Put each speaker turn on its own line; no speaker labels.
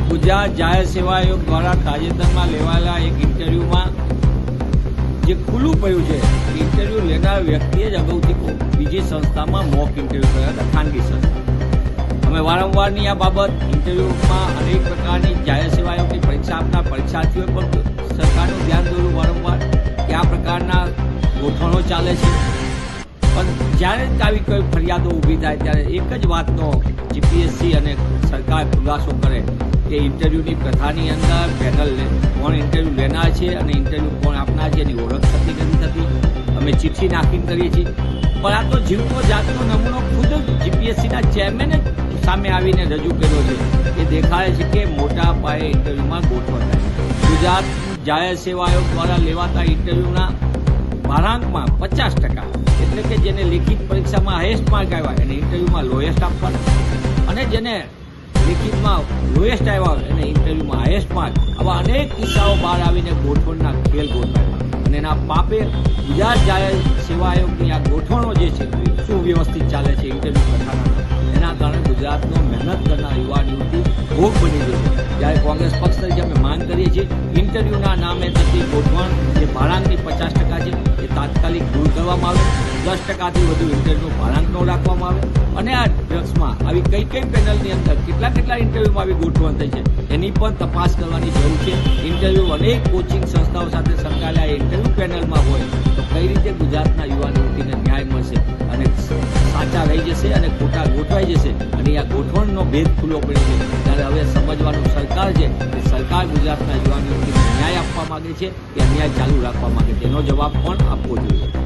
ગુજરાત જાહેર સેવા આયોગ દ્વારા તાજેતરમાં લેવાયેલા એક ઇન્ટરવ્યુમાં જે ખુલ્લું પડ્યું છે કે ઇન્ટરવ્યુ લેનાર વ્યક્તિએ જ અગાઉથી બીજી સંસ્થામાં મોક ઇન્ટરવ્યુ કર્યા હતા, ખાનગી સંસ્થા. અમે વારંવારની આ બાબત ઇન્ટરવ્યુમાં અનેક પ્રકારની જાહેર સેવા આયોગની પરીક્ષા આપનાર પરીક્ષાર્થીઓએ પણ સરકારનું ધ્યાન દોર્યું વારંવાર કે આ પ્રકારના ગોઠવણો ચાલે છે. પણ જ્યારે આવી કોઈ ફરિયાદો ઊભી થાય ત્યારે એક જ વાતનો જીપીએસસી અને સરકાર ખુલાસો કરે કે ઇન્ટરવ્યુની પ્રથાની અંદર પેનલ કોણ ઇન્ટરવ્યુ લેનાર છે અને ઇન્ટરવ્યુ કોણ આપનાર છે એની ઓળખ થતી નથી થતી. અમે ચિઠ્ઠી નાખીને કરીએ છીએ, પણ આ તો જીવતો જાતનો નમૂનો ખુદ જીપીએસસીના ચેરમેને સામે આવીને રજૂ કર્યો છે. એ દેખાડે છે કે મોટા પાયે ઇન્ટરવ્યુમાં ગોઠવણ થાય. ગુજરાત જાહેર સેવા આયોગ દ્વારા લેવાતા ઇન્ટરવ્યુના ભારાંકમાં 50%, એટલે કે જેને લેખિત પરીક્ષામાં હાઈએસ્ટ માર્ક આવ્યા એને ઇન્ટરવ્યુમાં લોએસ્ટ આપવાના, અને જેને લેખિતમાં લોએસ્ટ આવ્યા એને ઇન્ટરવ્યુમાં હાઈએસ્ટ માર્ક. આવા અનેક કિસ્સાઓ બહાર આવીને ગોઠવણના ખેલ ગોઠવાયા, અને એના પાપે ગુજરાત જાહેર સેવા આયોગની આ ગોઠવણો જે છે સુવ્યવસ્થિત ચાલે છે ઇન્ટરવ્યુ પ્રથાના, એના કારણે ગુજરાતનો મહેનત કરનાર યુવાન યુવતી ભોગ બની ગયો છે. જ્યારે કોંગ્રેસ પક્ષ તરીકે અમે માંગ કરીએ છીએ ઇન્ટરવ્યુના નામે થતી ગોઠવણ જે ભાડાંકની 50% છે એ તાત્કાલિક દૂર કરવામાં આવે, 10%થી વધુ ઇન્ટરવ્યુ ભાડાંક ન રાખવામાં આવે, અને આ ડ્રગ્સમાં આવી કઈ પેનલની અંદર કેટલા ઇન્ટરવ્યુમાં આવી ગોઠવણ થઈ છે એની પણ તપાસ કરવાની જરૂર છે. ઇન્ટરવ્યુ અનેક કોચિંગ સંસ્થાઓ સાથે સંકળાયેલા ઇન્ટરવ્યુ પેનલમાં હોય તો કઈ રીતે ગુજરાતના યુવાન યુવતીને ન્યાય મળશે અને સાચા રહી જશે અને ખોટા ગોઠવાઈ જશે. અને આ ગોઠવણનો ભેદ ખુલ્લો પડ્યો છે ત્યારે હવે સમજવાનું સરકાર છે કે સરકાર ગુજરાતના યુવાન યુવતીને ન્યાય આપવા માંગે છે કે અન્યાય ચાલુ રાખવા માંગે છે, એનો જવાબ પણ આપવો જોઈએ.